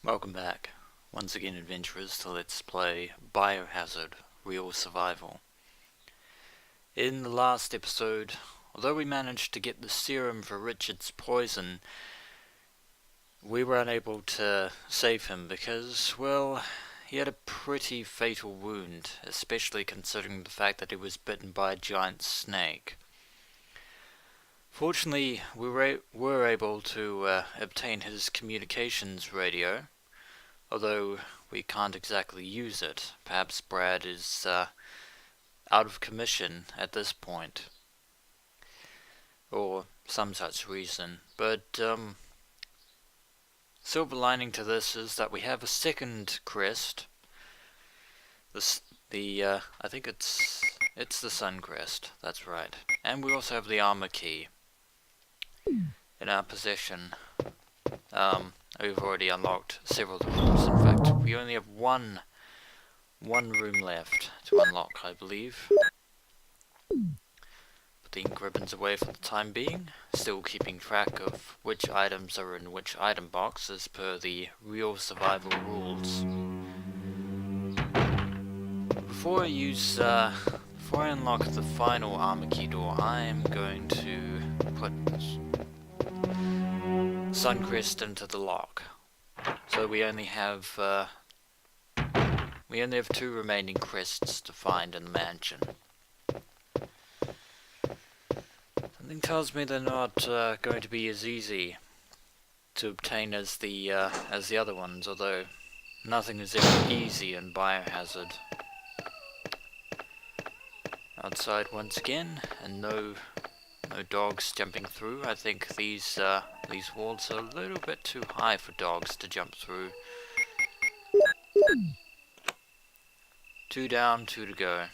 Welcome back, once again adventurers, to Let's Play Biohazard Real Survival. In the last episode, although we managed to get the serum for Richard's poison, we were unable to save him because, well, he had a pretty fatal wound, especially considering the fact that he was bitten by a giant snake. Fortunately, we were able to obtain his communications radio, although we can't exactly use it. Perhaps Brad is out of commission at this point, or some such reason. But silver lining to this is that we have a second crest. I think it's the sun crest. That's right. And we also have the armor key in our possession. We've already unlocked several of the rooms. In fact, we only have one room left to unlock, I believe. Put the ink ribbons away for the time being, still keeping track of which items are in which item box as per the real survival rules. Before I unlock the final armor key door, I am going to put Suncrest into the lock. So we only have two remaining crests to find in the mansion. Something tells me they're not going to be as easy to obtain as the other ones, although nothing is ever easy in Biohazard. Outside once again, and no dogs jumping through. I think these walls are a little bit too high for dogs to jump through. 2 down, 2 to go.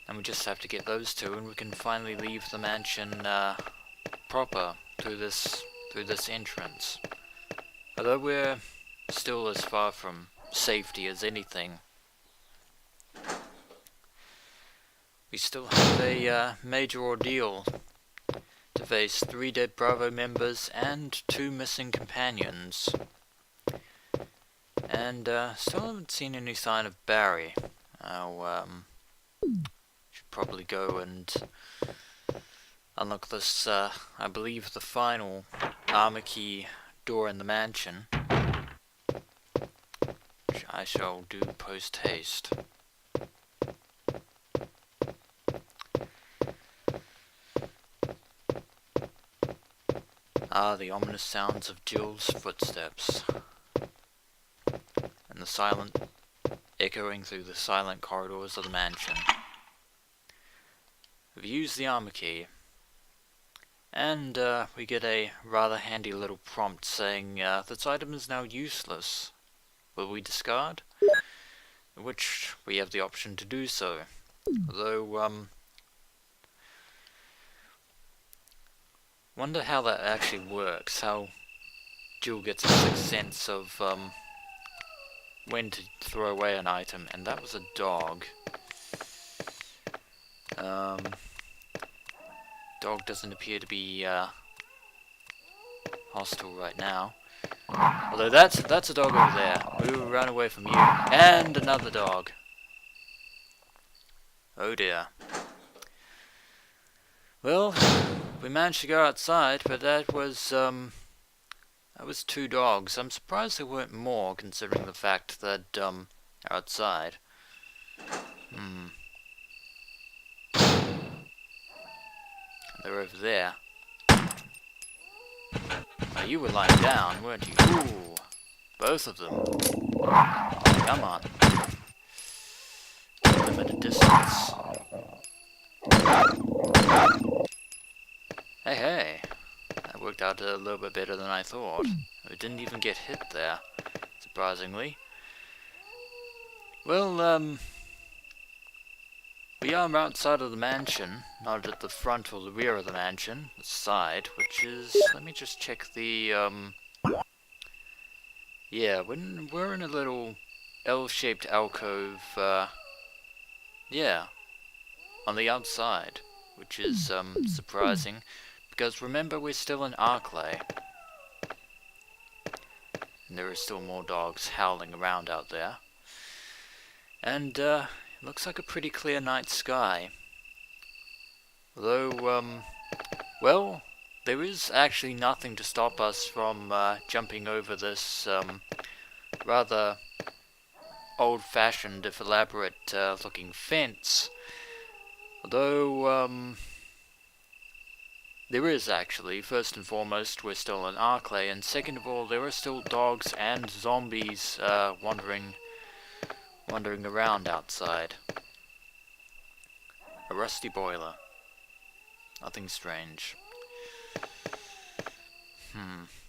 And we just have to get those 2 and we can finally leave the mansion proper through this entrance. Although we're still as far from safety as anything, we still have a major ordeal to face 3 dead Bravo members and 2 missing companions. And still haven't seen any sign of Barry. Should probably go and unlock this, I believe the final armor key door in the mansion, which I shall do post haste. The ominous sounds of Jill's footsteps, and the silent echoing through the silent corridors of the mansion. We've used the armor key, and we get a rather handy little prompt saying this item is now useless. Will we discard? Which we have the option to do so. Although, wonder how that actually works, how Jill gets a sixth sense of when to throw away an item, and that was a dog. Dog doesn't appear to be hostile right now. Although that's a dog over there. We will run away from you. And another dog. Oh dear. Well, we managed to go outside, but that was 2 dogs. I'm surprised there weren't more, considering the fact that outside. They're over there. Oh, you were lying down, weren't you? Ooh, both of them. Come on. Keep them at a distance. Hey, that worked out a little bit better than I thought. We didn't even get hit there, surprisingly. Well, we are outside of the mansion, not at the front or the rear of the mansion, the side, which is, let me just check the, yeah, we're in a little L-shaped alcove, yeah, on the outside, which is, surprising, because remember we're still in Arclay. and there are still more dogs howling around out there. And it looks like a pretty clear night sky. Although, well, there is actually nothing to stop us from jumping over this rather old-fashioned, if elaborate looking fence. Although, there is actually, first and foremost, we're still in Arclay, and second of all, there are still dogs and zombies wandering around outside. A rusty boiler. Nothing strange.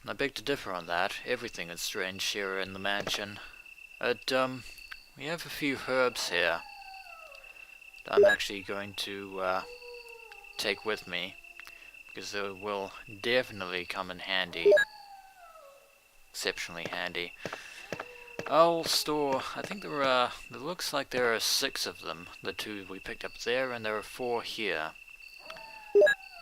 I beg to differ on that. Everything is strange here in the mansion. But, we have a few herbs here that I'm actually going to take with me, because they will definitely come in handy. Exceptionally handy. I'll store, I think it looks like there are 6 of them. The 2 we picked up there, and there are 4 here.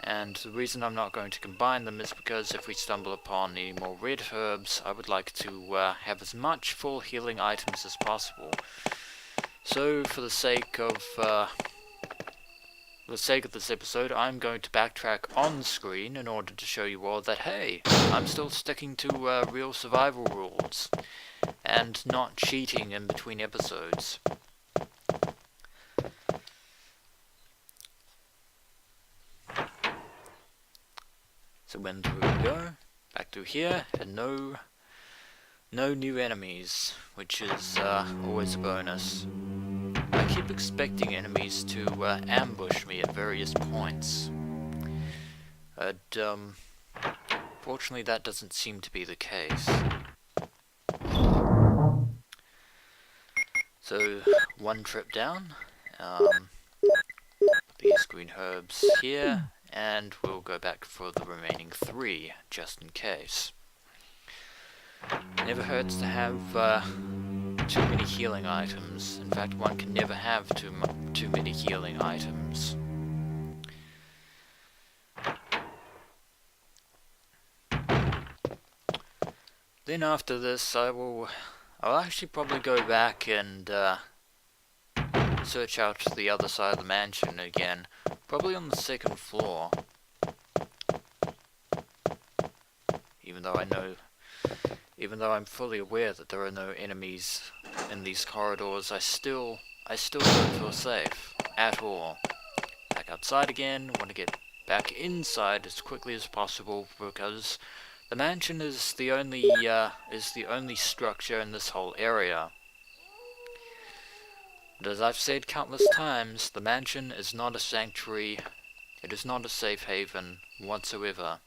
And the reason I'm not going to combine them is because if we stumble upon any more red herbs, I would like to have as much full healing items as possible. So, for the sake of this episode, I'm going to backtrack on screen in order to show you all that, hey, I'm still sticking to real survival rules, and not cheating in between episodes. So when through we go, back through here, and no new enemies, which is always a bonus. I keep expecting enemies to ambush me at various points, but fortunately that doesn't seem to be the case. So, one trip down, these green herbs here, and we'll go back for the remaining 3, just in case. Never hurts to have too many healing items. In fact, one can never have too many healing items. Then after this, I'll actually probably go back and search out the other side of the mansion again, probably on the 2nd floor. Even though I'm fully aware that there are no enemies in these corridors, I still don't feel safe at all. Back outside again. Want to get back inside as quickly as possible, because the mansion is the only structure in this whole area. But as I've said countless times, the mansion is not a sanctuary. It is not a safe haven whatsoever.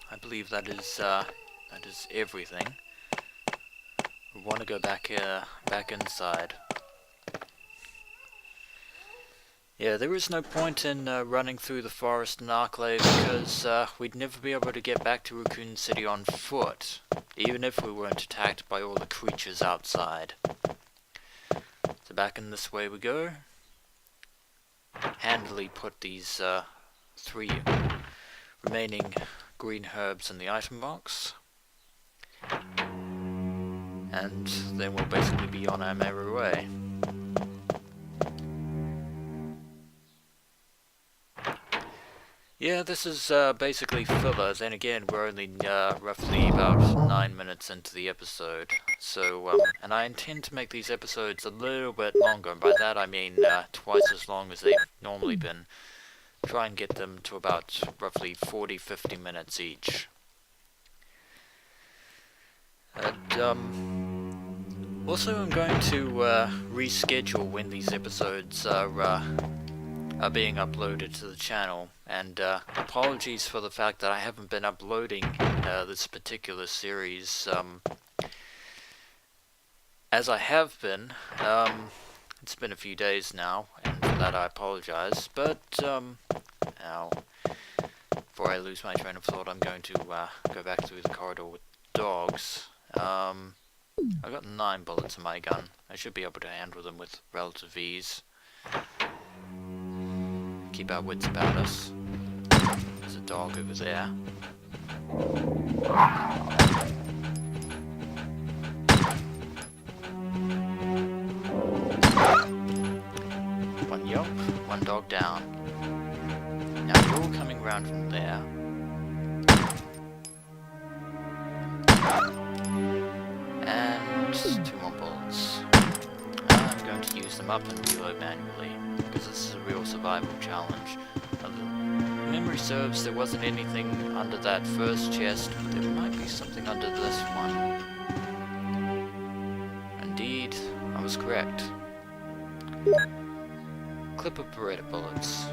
I believe that is everything. We want to go back inside. Yeah, there is no point in running through the forest in Arclay, because we'd never be able to get back to Raccoon City on foot, even if we weren't attacked by all the creatures outside. So back in this way we go. Handily put these 3 remaining green herbs in the item box, and then we'll basically be on our merry way. Yeah, this is basically filler. Then again, we're only roughly about 9 minutes into the episode, so and I intend to make these episodes a little bit longer, and by that I mean twice as long as they've normally been. Try and get them to about roughly 40-50 minutes each. And also I'm going to reschedule when these episodes are being uploaded to the channel, and apologies for the fact that I haven't been uploading this particular series as I have been. It's been a few days now, and for that I apologize, but now, before I lose my train of thought, I'm going to go back through the corridor with dogs. I've got 9 bullets in my gun. I should be able to handle them with relative ease. Keep our wits about us. There's a dog over there. One yelp, one dog down. Now you're all coming round from there. And 2 more bullets. I'm going to use them up and reload manually, because this is a real survival challenge. Memory serves, there wasn't anything under that first chest, but there might be something under this one. Indeed, I was correct. Clip of Beretta bullets.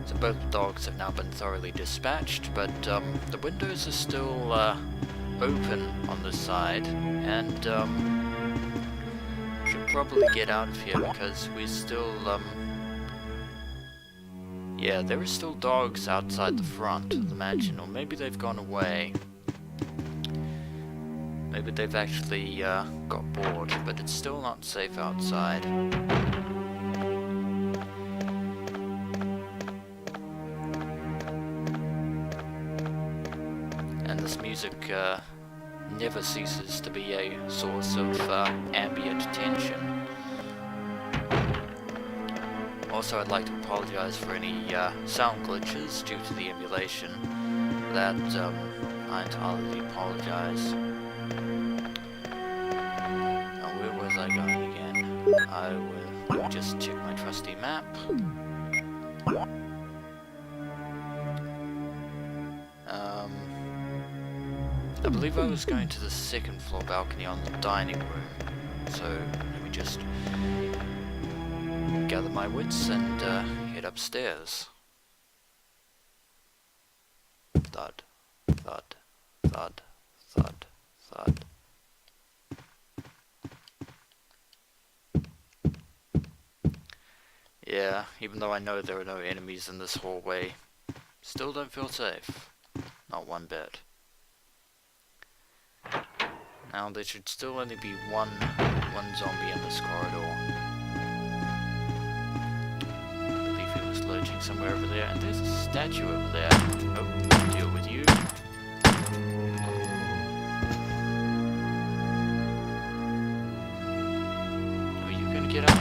So both dogs have now been thoroughly dispatched, but the windows are still open on this side, and should probably get out of here because we're still yeah, there are still dogs outside the front of the mansion, or maybe they've gone away. Maybe they've actually got bored, but it's still not safe outside. And this music never ceases to be a source of ambient tension. Also, I'd like to apologize for any sound glitches due to the emulation. That, I entirely apologize. Now, where was I going again? I will just check my trusty map. I believe I was going to the 2nd floor balcony on the dining room. So, let me just gather my wits and head upstairs. Thud, thud, thud, thud, thud. Yeah, even though I know there are no enemies in this hallway, still don't feel safe. Not one bit. Now there should still only be one zombie in this corridor. I believe he was lurching somewhere over there, and there's a statue over there. Oh, I'll deal with you. Are you gonna get up?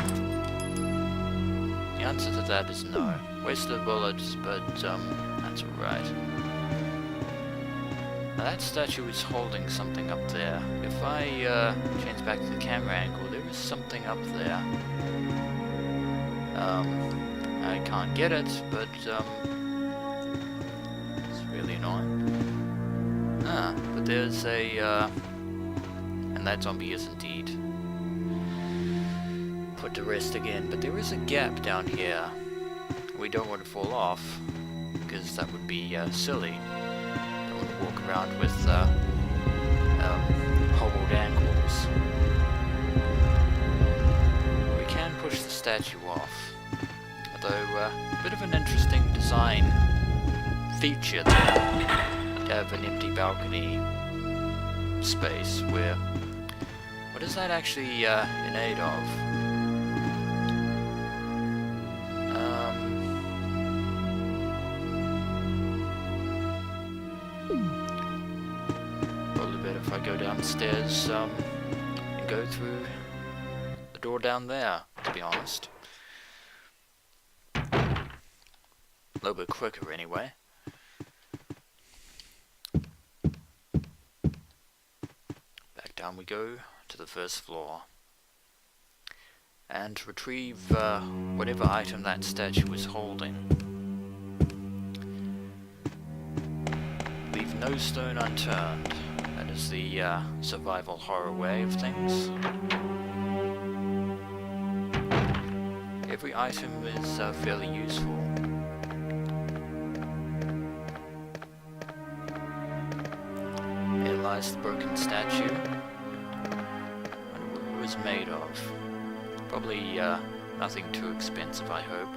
The answer to that is no. Wasted bullets, but that's alright. Now that statue is holding something up there. If I change back to the camera angle, there is something up there. I can't get it, but it's really annoying. But there's a and that zombie is indeed put to rest again. But there is a gap down here. We don't want to fall off, because that would be silly. Walk around with hobbled ankles. We can push the statue off, although a bit of an interesting design feature there, to have an empty balcony space where... What is that actually in aid of? If I go downstairs and go through the door down there, to be honest. A little bit quicker anyway. Back down we go to the 1st floor. And retrieve whatever item that statue is holding. Leave no stone unturned. Is the survival horror way of things. Every item is fairly useful. Here lies the broken statue. I wonder what it was made of. Probably nothing too expensive, I hope.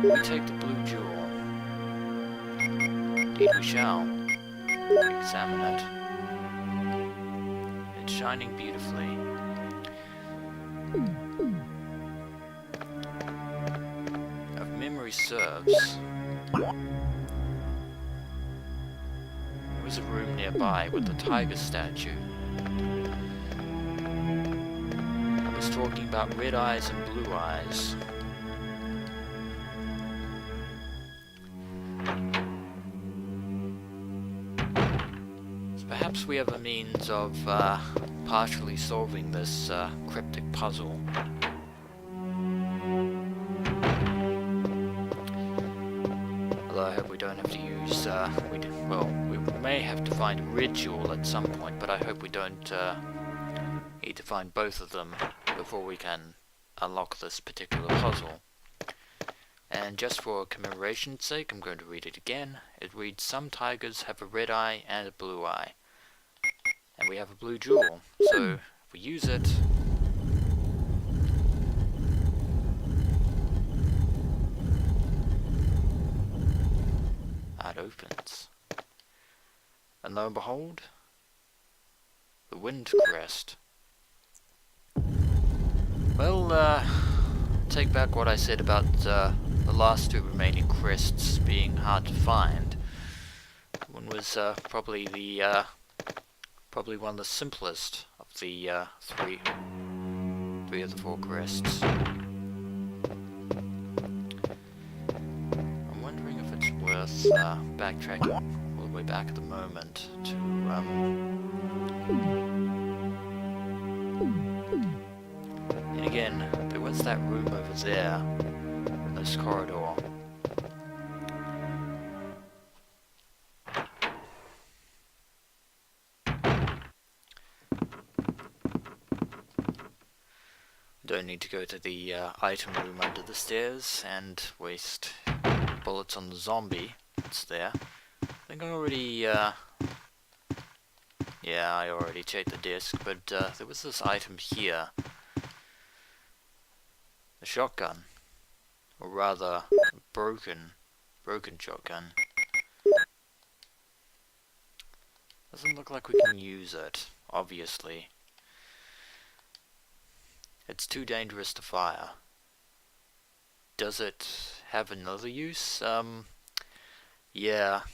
We take the blue jewel. Indeed we shall. Examine it. Shining beautifully. If memory serves, was a room nearby with the tiger statue. I was talking about red eyes and blue eyes. So perhaps we have a means of partially solving this cryptic puzzle. Although I hope we don't have to use, we may have to find a red jewel at some point, but I hope we don't need to find both of them before we can unlock this particular puzzle. And just for commemoration's sake, I'm going to read it again. It reads, some tigers have a red eye and a blue eye. And we have a blue jewel, so if we use it, that opens. And lo and behold, the wind crest. Well, take back what I said about the last two remaining crests being hard to find. One was probably one of the simplest of the three of the four crests. I'm wondering if it's worth backtracking all the way back at the moment to and again, there was that room over there in this corridor. Don't need to go to the item room under the stairs and waste bullets on the zombie. It's there. I think I already, yeah, I already checked the disc, but there was this item here. A shotgun. Or rather, a broken shotgun. Doesn't look like we can use it, obviously. It's too dangerous to fire. Does it have another use? Yeah. I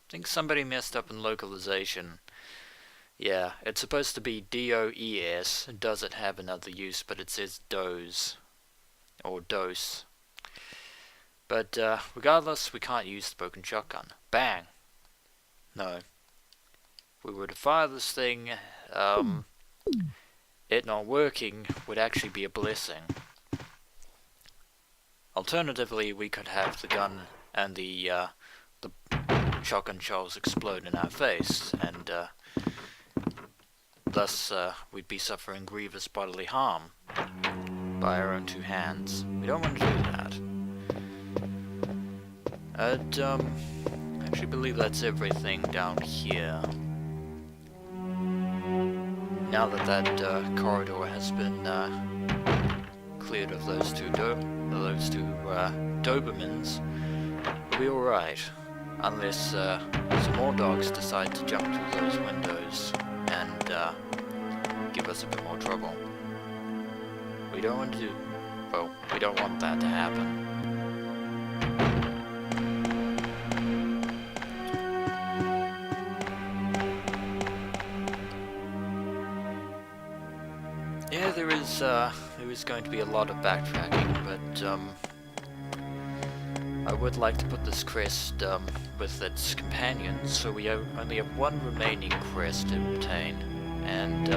think somebody messed up in localization. Yeah, it's supposed to be DOES. Does it have another use? But it says DOS. Or DOS. But regardless, we can't use the broken shotgun. Bang! No. If we were to fire this thing, it not working would actually be a blessing. Alternatively, we could have the gun and the shotgun shells explode in our face, and thus we'd be suffering grievous bodily harm by our own two hands. We don't want to do that. I'd actually believe that's everything down here. Now that that corridor has been cleared of those two Dobermans, we'll be alright. Unless some more dogs decide to jump through those windows and give us a bit more trouble. We don't want to well, we don't want that to happen. Yeah, there is going to be a lot of backtracking, but I would like to put this crest with its companions, so we only have one remaining crest to obtain, and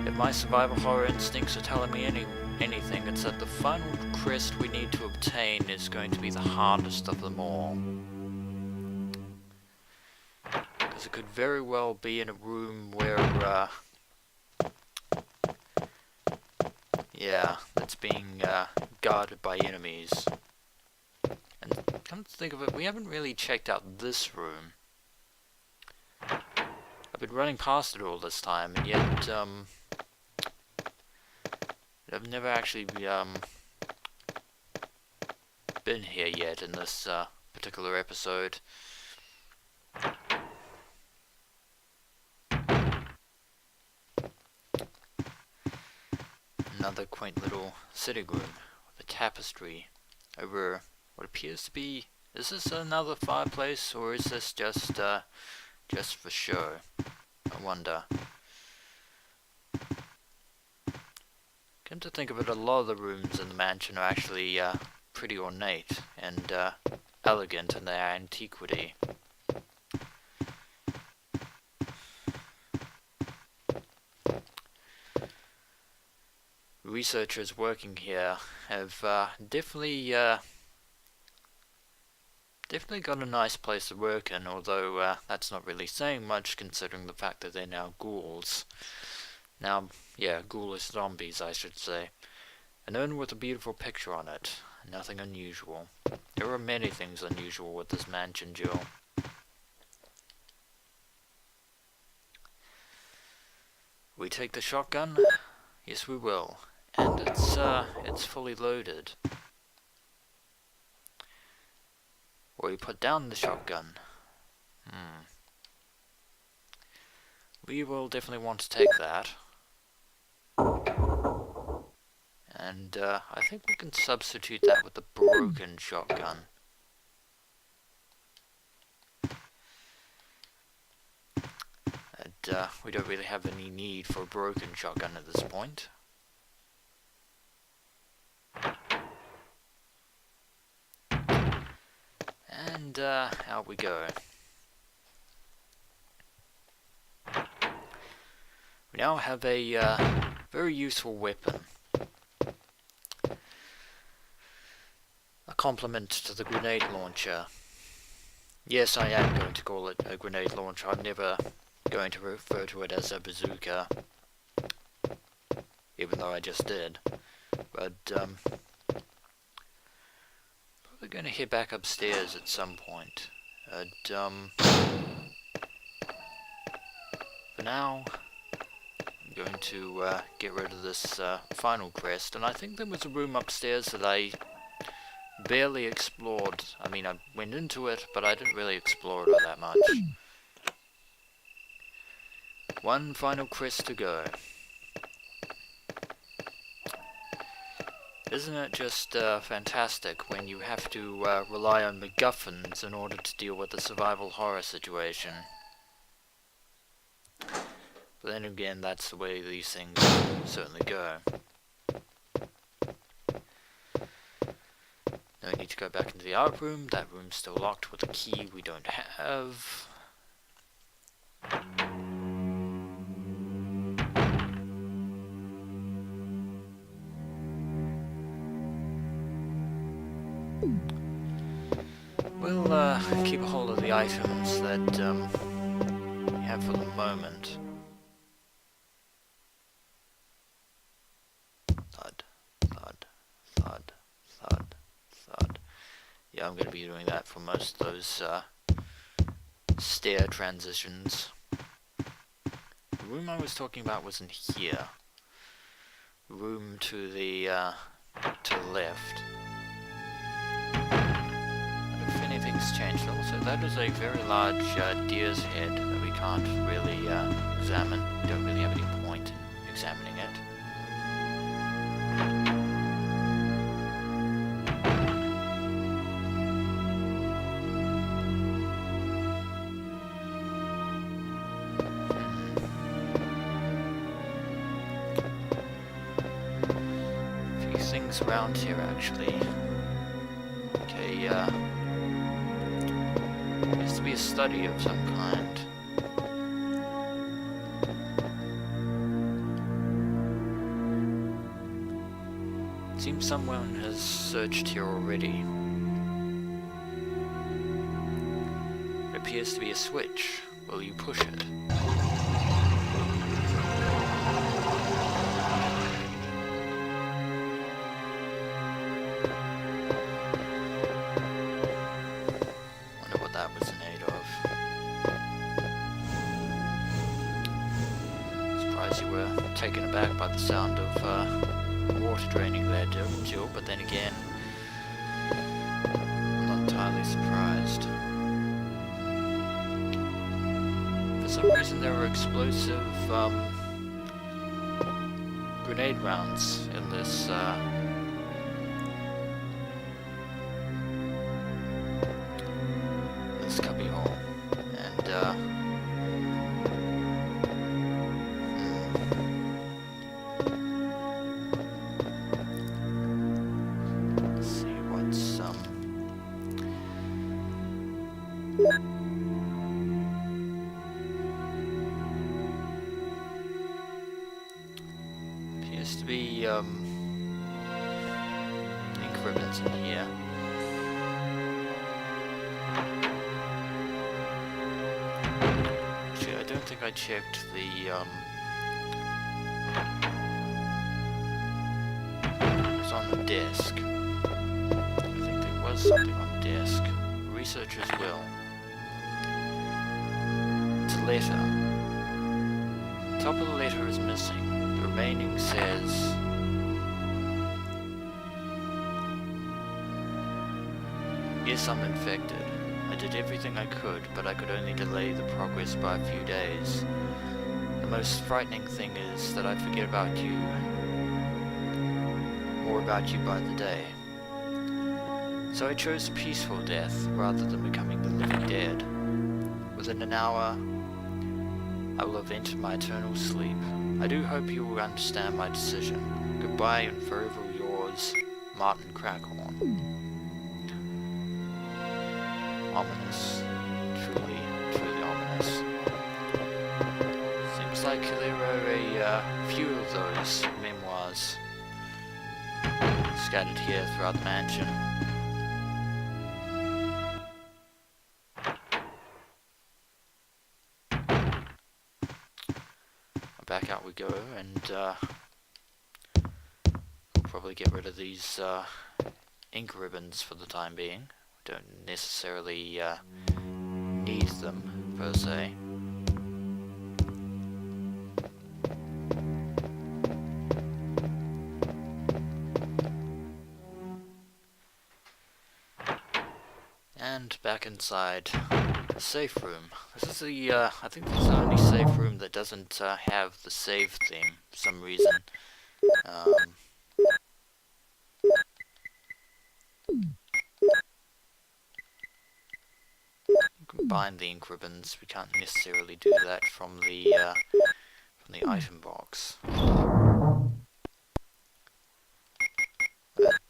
if my survival horror instincts are telling me anything, it's that the final crest we need to obtain is going to be the hardest of them all. Because it could very well be in a room where, yeah, that's being guarded by enemies. And come to think of it, we haven't really checked out this room. I've been running past it all this time, and yet, I've never actually been here yet in this particular episode. Another quaint little sitting room with a tapestry over what appears to be Is this another fireplace, or is this just for show? I wonder. Come to think of it, a lot of the rooms in the mansion are actually pretty ornate and elegant in their antiquity. Researchers working here have definitely got a nice place to work in, although that's not really saying much considering the fact that they're now ghouls. Now, yeah, ghoulish zombies, I should say. An urn with a beautiful picture on it. Nothing unusual. There are many things unusual with this mansion, Jill. We take the shotgun? Yes, we will. And it's fully loaded. Or we put down the shotgun. We will definitely want to take that. And I think we can substitute that with the broken shotgun. And we don't really have any need for a broken shotgun at this point. And out we go. We now have a very useful weapon. A complement to the grenade launcher. Yes, I am going to call it a grenade launcher. I'm never going to refer to it as a bazooka. Even though I just did. But, probably going to head back upstairs at some point. For now, I'm going to get rid of this final crest. And I think there was a room upstairs that I barely explored. I mean, I went into it, but I didn't really explore it all that much. One final crest to go. Isn't it just fantastic when you have to rely on MacGuffins in order to deal with a survival horror situation? But then again, that's the way these things certainly go. No need to go back into the art room. That room's still locked with a key we don't have. We'll keep a hold of the items that we have for the moment. Thud, thud, thud, thud, thud. Yeah, I'm going to be doing that for most of those stair transitions. The room I was talking about wasn't here. The room to the left. If anything's changed, also that is a very large deer's head that we can't really examine. We don't really have any point in examining it. A few things around here actually. Okay, needs to be a study of some kind. Seems someone has searched here already. It appears to be a switch. Will you push it? Wonder what that was in aid of. Surprised you were taken aback by the sound of water draining there, Jill, but then again, I'm not entirely surprised. For some reason there were explosive grenade rounds in this Appears to be ink ribbons in here. Actually, I don't think I checked the it was on the desk. I think there was something on the desk. Researchers will. It's a letter. The top of the letter is missing. The remaining says, "Yes, I'm infected. I did everything I could, but I could only delay the progress by a few days. The most frightening thing is that I forget about you, more about you by the day. So I chose a peaceful death rather than becoming the living dead. Within an hour, I will have entered my eternal sleep. I do hope you will understand my decision. Goodbye and forever yours, Martin Crackhorn." Ominous. Truly, truly ominous. Seems like there are a few of those memoirs scattered here throughout the mansion. Back out we go, and we'll probably get rid of these ink ribbons for the time being. Don't necessarily need them per se. And back inside the safe room. This is the I think this is the only safe room that doesn't have the save theme for some reason. Combine the ink ribbons. We can't necessarily do that from the item box. But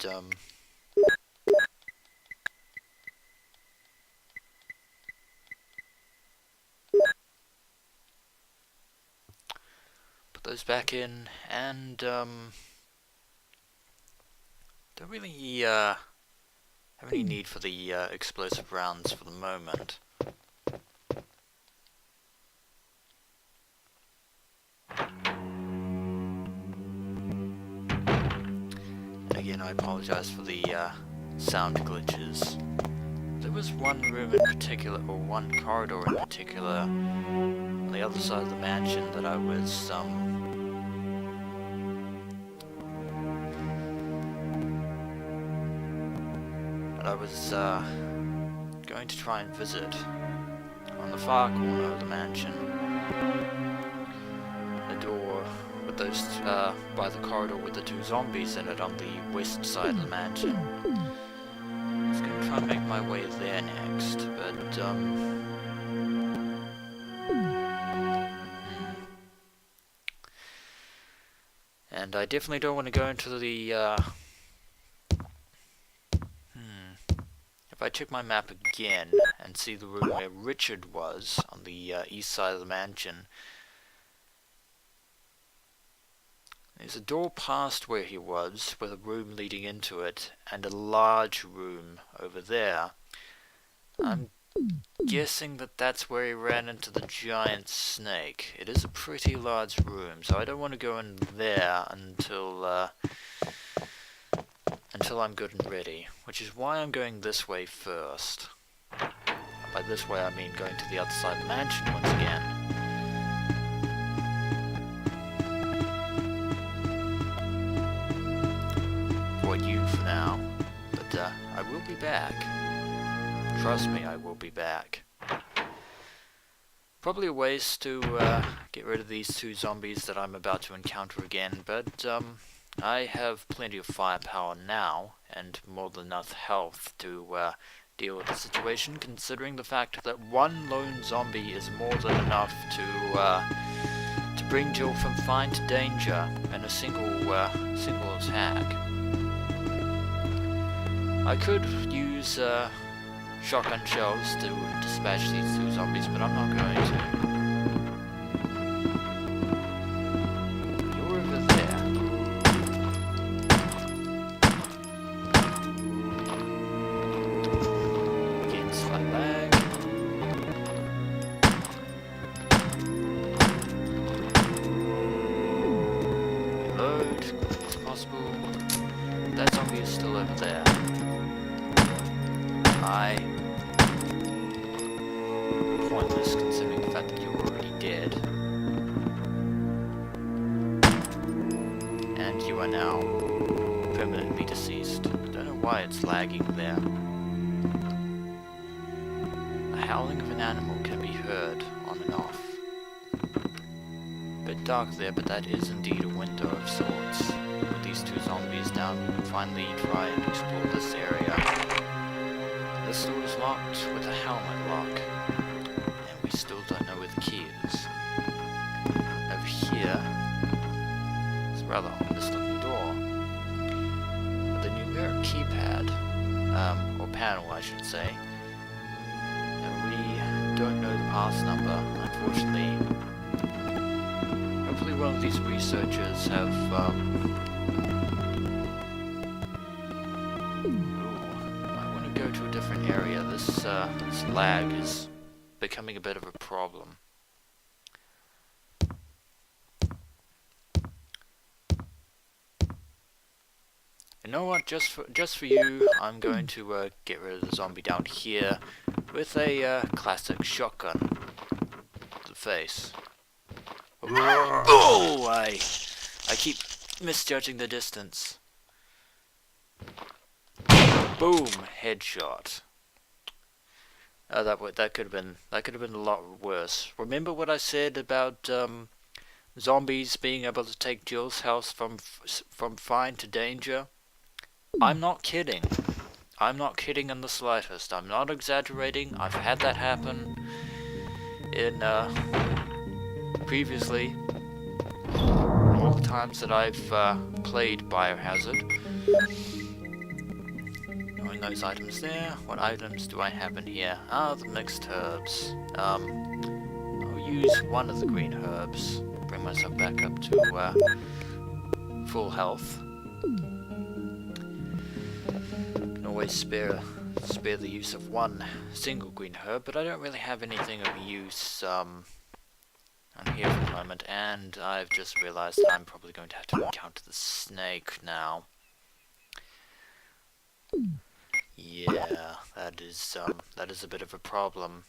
put those back in, and don't really have any need for the explosive rounds for the moment. Again, I apologize for the sound glitches. There was one room in particular, or one corridor in particular, on the other side of the mansion that I was going to try and visit, on the far corner of the mansion. The door with those by the corridor with the two zombies in it on the west side of the mansion. I was going to try and make my way there next, but and I definitely don't want to go into the if I check my map again and see the room where Richard was on the east side of the mansion, there's a door past where he was, with a room leading into it, and a large room over there. I'm guessing that that's where he ran into the giant snake. It is a pretty large room, so I don't want to go in there until I'm good and ready, which is why I'm going this way first. By this way I mean going to the other side of the mansion once again. Avoid you for now, but I will be back. Trust me, I will be back. Probably a waste to get rid of these two zombies that I'm about to encounter again, but I have plenty of firepower now, and more than enough health to deal with the situation, considering the fact that one lone zombie is more than enough to bring Jill from fine to danger in a single attack. I could use shotgun shells to dispatch these two zombies, but I'm not going to. You're over there. Again, slight lag. Reload, as possible. That zombie is still over there. Pointless considering the fact that you're already dead. And you are now permanently deceased. I don't know why it's lagging there. The howling of an animal can be heard on and off. Bit dark there, but that is indeed a window of sorts. With these two zombies down, we can finally try and explore this area. This door is locked with a helmet lock, and we still don't know where the key is. Over here, it's a rather ominous looking door. With a numeric keypad, or panel I should say, and we don't know the pass number, unfortunately. Hopefully one of these researchers have, go to a different area. This lag is becoming a bit of a problem. You know what? Just for you, I'm going to get rid of the zombie down here with a classic shotgun to the face. Oh! I keep misjudging the distance. Boom! Headshot. That could have been a lot worse. Remember what I said about zombies being able to take Jill's house from fine to danger? I'm not kidding. I'm not kidding in the slightest. I'm not exaggerating. I've had that happen in previously. All the times that I've played Biohazard. Those items there. What items do I have in here? Ah, the mixed herbs. I'll use one of the green herbs. Bring myself back up to full health. Can always spare the use of one single green herb, but I don't really have anything of use on here for the moment. And I've just realized that I'm probably going to have to encounter the snake now. Yeah, that is a bit of a problem.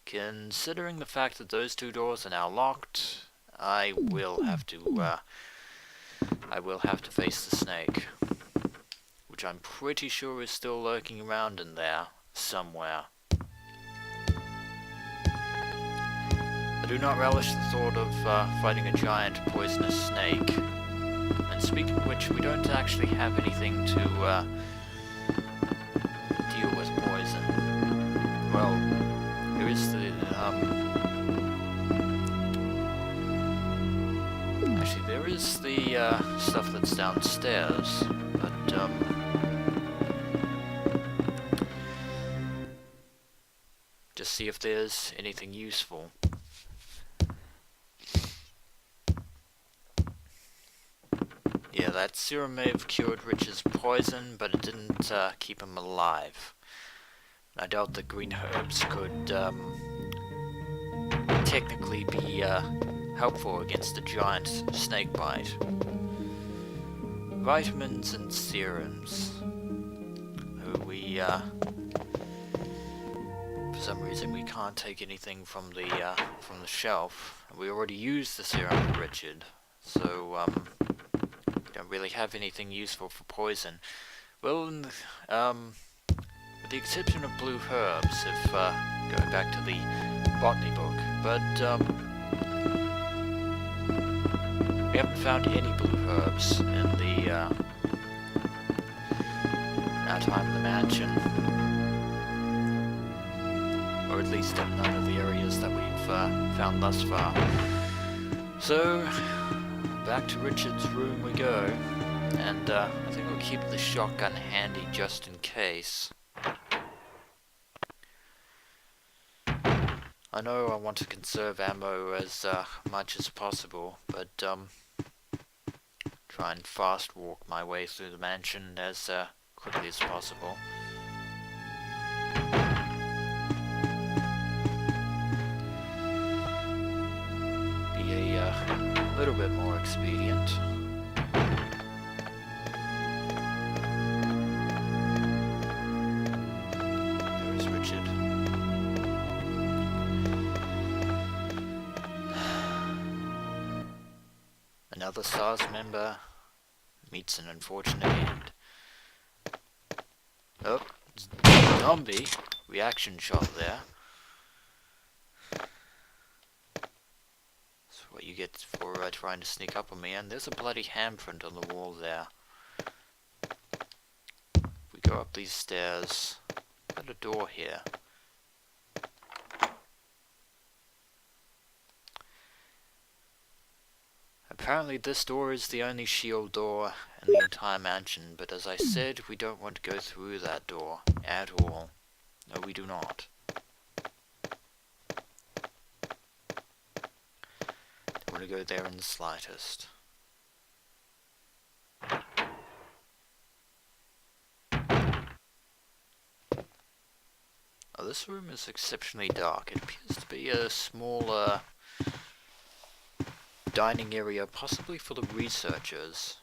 Considering the fact that those two doors are now locked, I will have to face the snake, which I'm pretty sure is still lurking around in there somewhere. I do not relish the thought of fighting a giant poisonous snake. And speaking of which, we don't actually have anything to deal with poison. Well, there is the actually there is the stuff that's downstairs, but just see if there's anything useful. Yeah, that serum may have cured Rich's poison, but it didn't keep him alive. I doubt the green herbs could technically be helpful against a giant snake bite. Vitamins and serums. For some reason we can't take anything from the shelf. We already used the serum for Richard, so don't really have anything useful for poison. Well, with the exception of blue herbs, if going back to the botany book, but we haven't found any blue herbs in our time in the mansion, or at least in none of the areas that we've found thus far. So back to Richard's room we go, and I think we'll keep the shotgun handy just in case. I know I want to conserve ammo as much as possible, but try and fast walk my way through the mansion as quickly as possible. Be a little bit more expedient. There is Richard. Another SARS member meets an unfortunate end. Oh, zombie reaction shot there. That's what you get for trying to sneak up on me, and there's a bloody handprint on the wall there. We go up these stairs. Got a door here. Apparently this door is the only shield door in the entire mansion, but as I said, we don't want to go through that door at all. No, we do not. Don't want to go there in the slightest. Oh, this room is exceptionally dark. It appears to be a small dining area, possibly for the researchers.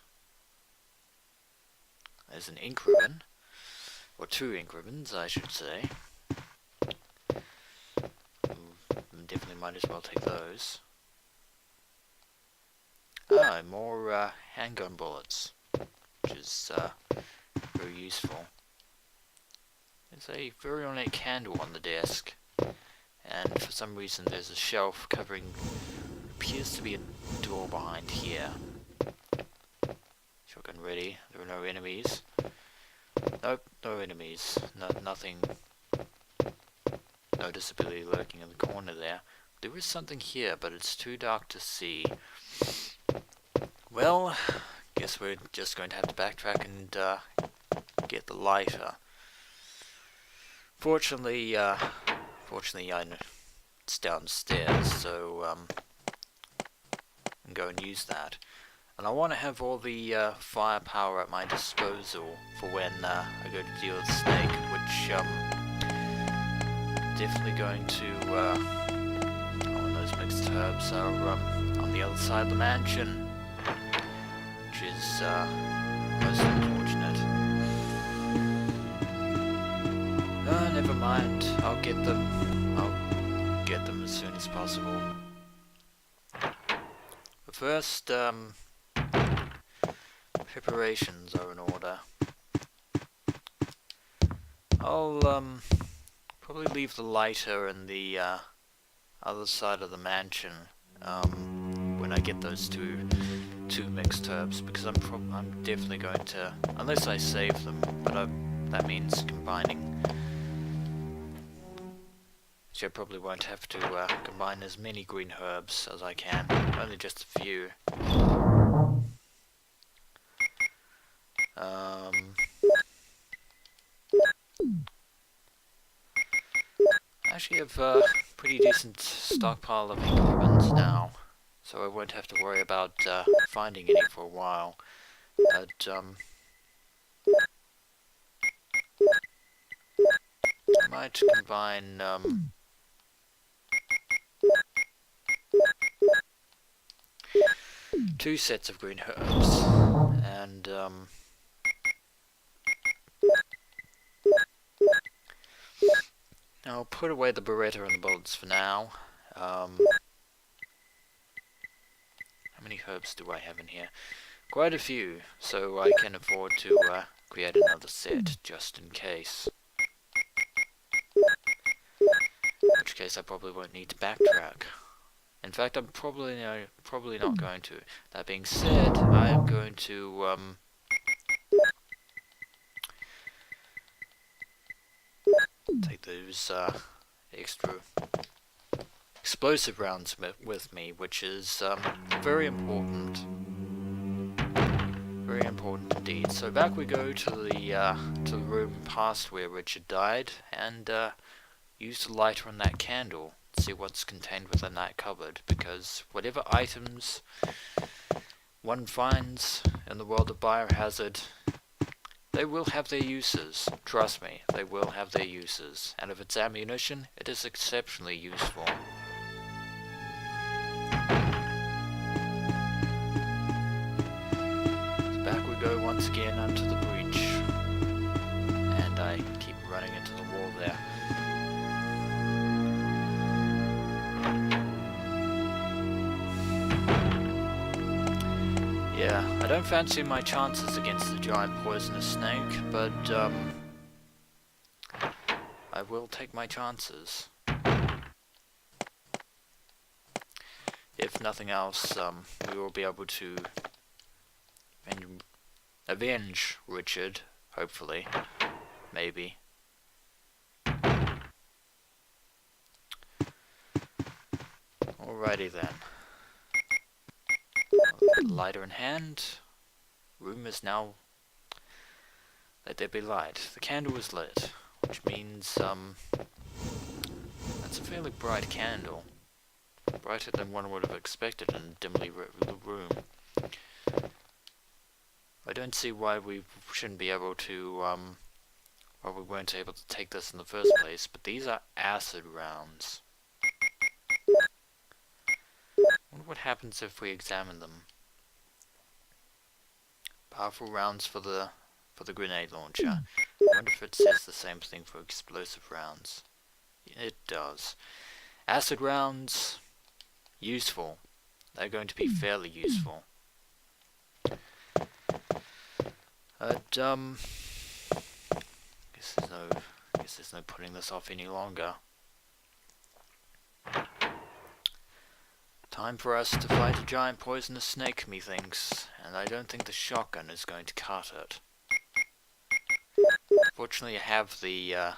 There's an ink ribbon, or 2 ink ribbons, I should say. Definitely might as well take those. Ah, more handgun bullets, which is very useful. There's a very ornate candle on the desk, and for some reason there's a shelf covering what appears to be a door behind here. Shotgun ready. There are no enemies. Nope, no enemies. Nothing noticeably lurking in the corner there. There is something here, but it's too dark to see. Well, guess we're just going to have to backtrack and get the lighter. Fortunately, I know it's downstairs, so I can go and use that. And I want to have all the firepower at my disposal for when I go to deal with Snake, which definitely going to. Oh, and those mixed herbs are on the other side of the mansion, which is most unfortunate. Never mind. I'll get them. I'll get them as soon as possible. But first, preparations are in order. I'll probably leave the lighter in the other side of the mansion when I get those two mixed herbs, because I'm definitely going to, unless I save them, but that means combining. So I probably won't have to combine as many green herbs as I can, only just a few. I actually have a pretty decent stockpile of ink ribbons now, so I won't have to worry about finding any for a while. But I might combine 2 sets of green herbs, and I'll put away the Beretta and the bullets for now. How many herbs do I have in here? Quite a few, so I can afford to create another set just in case. In which case I probably won't need to backtrack. In fact, I'm probably not going to. That being said, I am going to take those extra explosive rounds with me, which is very important. Very important indeed. So back we go to the room past where Richard died, and use the lighter on that candle see what's contained within that cupboard, because whatever items one finds in the world of Biohazard, they will have their uses. Trust me, they will have their uses. And if it's ammunition, it is exceptionally useful. So back we go once again onto the breach. And I keep running into the wall there. Yeah, I don't fancy my chances against the giant poisonous snake, but I will take my chances. If nothing else, we will be able to avenge Richard, hopefully, maybe. Alrighty then. Lighter in hand. Room is now... Let there be light. The candle is lit, which means, that's a fairly bright candle. Brighter than one would have expected in a dimly lit room. I don't see why we shouldn't be able to, why we weren't able to take this in the first place, but these are acid rounds. I wonder what happens if we examine them. Powerful rounds for the grenade launcher. I wonder if it says the same thing for explosive rounds. It does. Acid rounds, useful. They're going to be fairly useful. But guess there's no putting this off any longer. Time for us to fight a giant poisonous snake, methinks, and I don't think the shotgun is going to cut it. Fortunately, I have the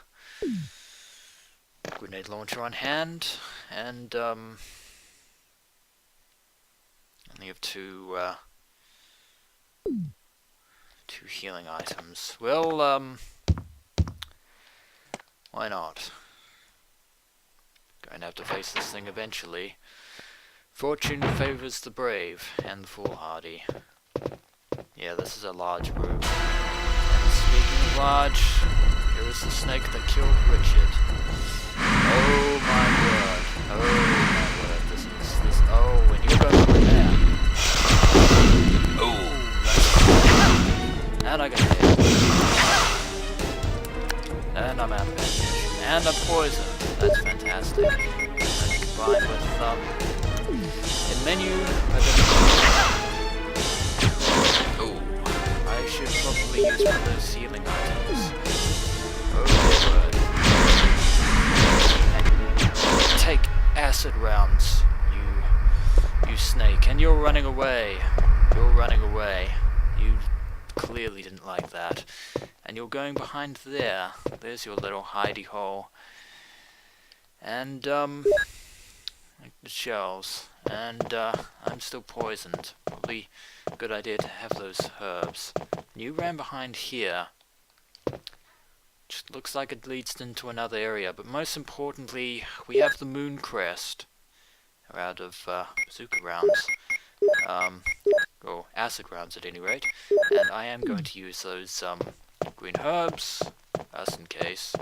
grenade launcher on hand, and only have two healing items. Well, why not? Going to have to face this thing eventually. Fortune favors the brave and the foolhardy. Yeah, this is a large room. And speaking of large, here is the snake that killed Richard. Oh my word. Oh my word. This. Oh, when you go over there. Oh, that's... And I got hit. And I'm out of bandage. And I'm poisoned. That's fantastic. And combined with, in menu, oh, I should probably use one of those healing items. Oh, word. Take acid rounds, you snake, and you're running away. You're running away. You clearly didn't like that. And you're going behind there. There's your little hidey hole. And, the shells, and I'm still poisoned. Probably a good idea to have those herbs. And you ran behind here, which looks like it leads into another area, but most importantly, we have the moon crest. We're out of bazooka rounds, or acid rounds at any rate, and I am going to use those green herbs, just in case.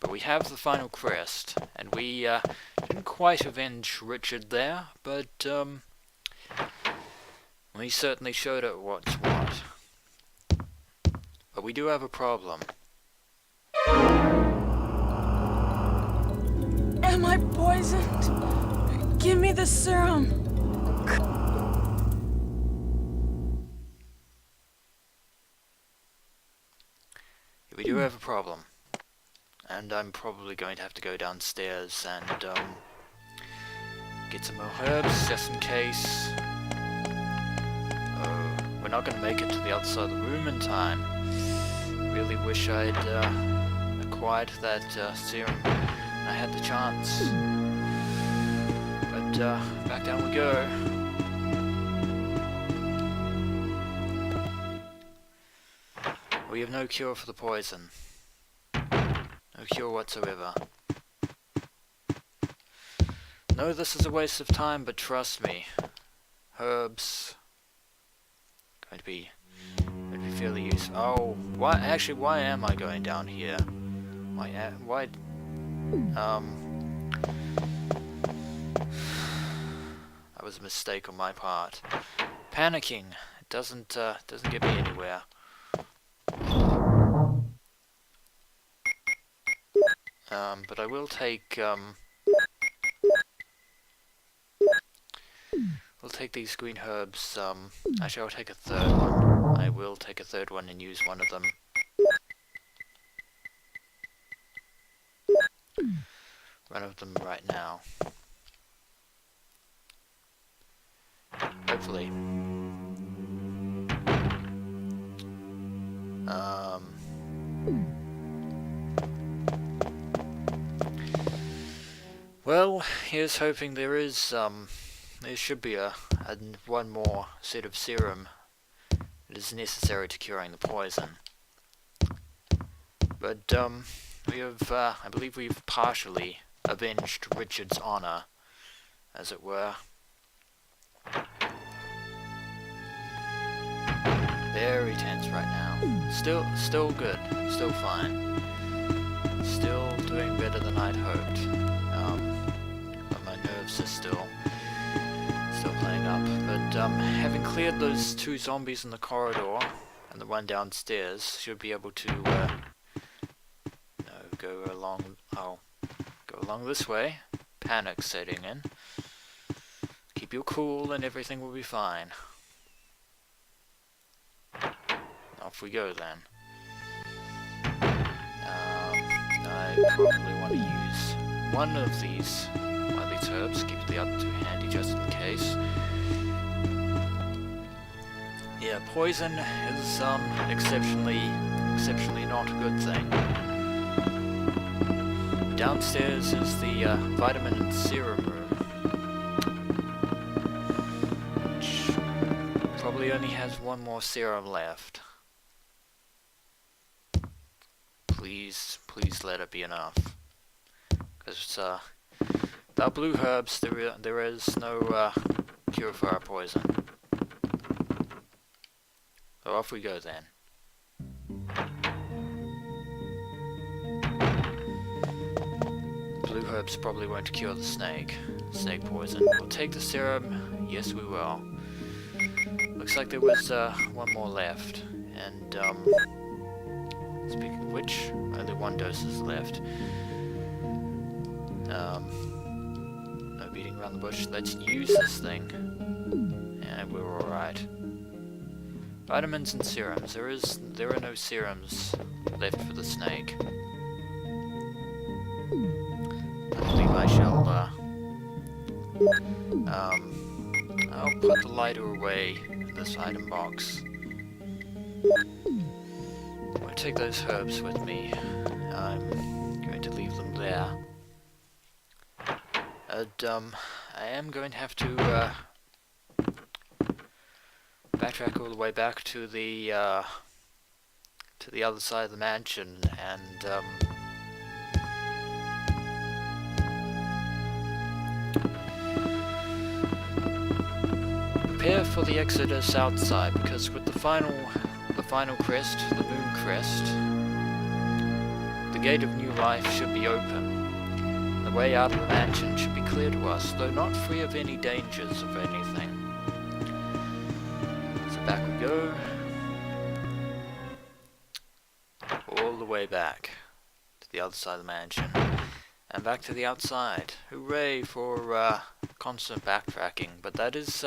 But we have the final crest, and we didn't quite avenge Richard there, but we certainly showed it what's what. But we do have a problem. Am I poisoned? Give me the serum. We do have a problem. And I'm probably going to have to go downstairs and get some more herbs just in case. Oh, we're not going to make it to the other side of the room in time. Really wish I'd acquired that serum when I had the chance. But back down we go. We have no cure for the poison. No cure whatsoever. know this is a waste of time, but trust me, herbs going to be fairly useful. Oh, why? Actually, why am I going down here? Why? That was a mistake on my part. Panicking. It doesn't get me anywhere. But I will take we'll take these green herbs. Actually, I'll take a third one. I will take a third one and use one of them. One of them right now. Hopefully. Well, here's hoping there should be one more set of serum that is necessary to curing the poison. But, I believe we've partially avenged Richard's honor, as it were. Very tense right now. Still good. Still fine. Still doing better than I'd hoped. But my nerves are still playing up. But having cleared those two zombies in the corridor and the one downstairs, should be able to go along this way. Panic setting in. Keep your cool and everything will be fine. Off we go then. I probably want to use one of these herbs, keep the other two handy just in case. Yeah, poison is exceptionally not a good thing. Downstairs is the vitamin and serum room, which probably only has one more serum left. Please let it be enough. Because without blue herbs, there is no cure for our poison. So off we go then. Blue herbs probably won't cure the snake poison. We'll take the serum. Yes, we will. Looks like there was one more left, and speaking of which, only one dose is left. No beating around the bush. Let's use this thing, and we're all right. Vitamins and serums. There are no serums left for the snake. I believe I shall. I'll put the lighter away in this item box. I'm going to take those herbs with me. I'm going to leave them there. And I am going to have to backtrack all the way back to the other side of the mansion and prepare for the exodus outside, because with the final crest, the moon crest, the gate of new life should be open. The way out of the mansion should be clear to us, though not free of any dangers of anything. So back we go. All the way back to the other side of the mansion. And back to the outside. Hooray for constant backtracking. But that is,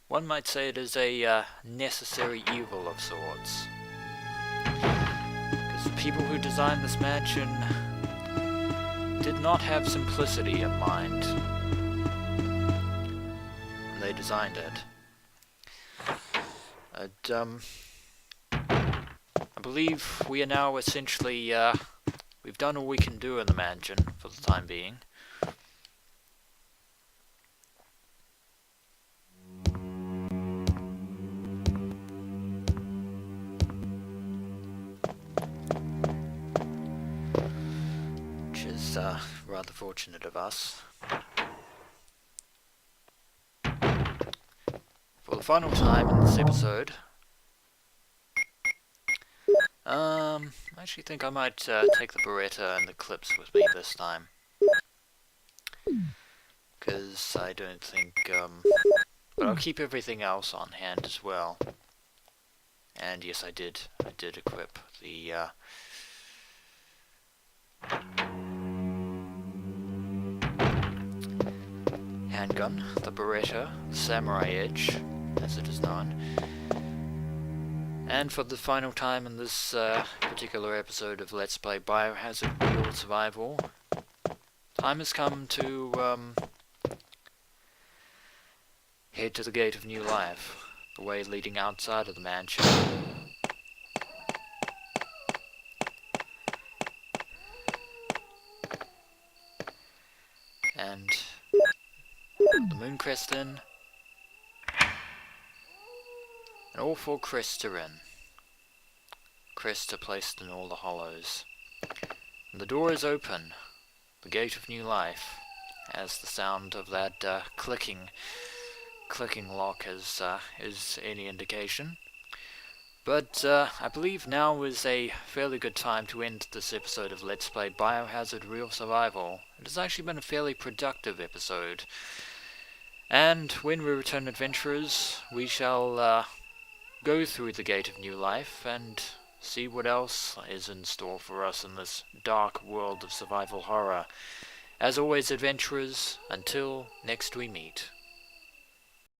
one might say it is a necessary evil of sorts. Because the people who designed this mansion did not have simplicity in mind when they designed it. I believe we are now essentially, we've done all we can do in the mansion for the time being. Which is rather fortunate of us. the final time in this episode, I actually think I might take the Beretta and the clips with me this time. Because I don't think, but I'll keep everything else on hand as well. And yes, I did equip the, handgun, the Beretta, the Samurai Edge, as it is known. And for the final time in this particular episode of Let's Play Biohazard Real Survival, time has come to head to the Gate of New Life, the way leading outside of the mansion. And the moon crest in, and all 4 crests are in. Crests are placed in all the hollows. And the door is open, the Gate of New Life, as the sound of that clicking lock is any indication. But I believe now is a fairly good time to end this episode of Let's Play Biohazard Real Survival. It has actually been a fairly productive episode. And when we return, adventurers, we shall go through the Gate of New Life and see what else is in store for us in this dark world of survival horror. As always, adventurers, until next we meet.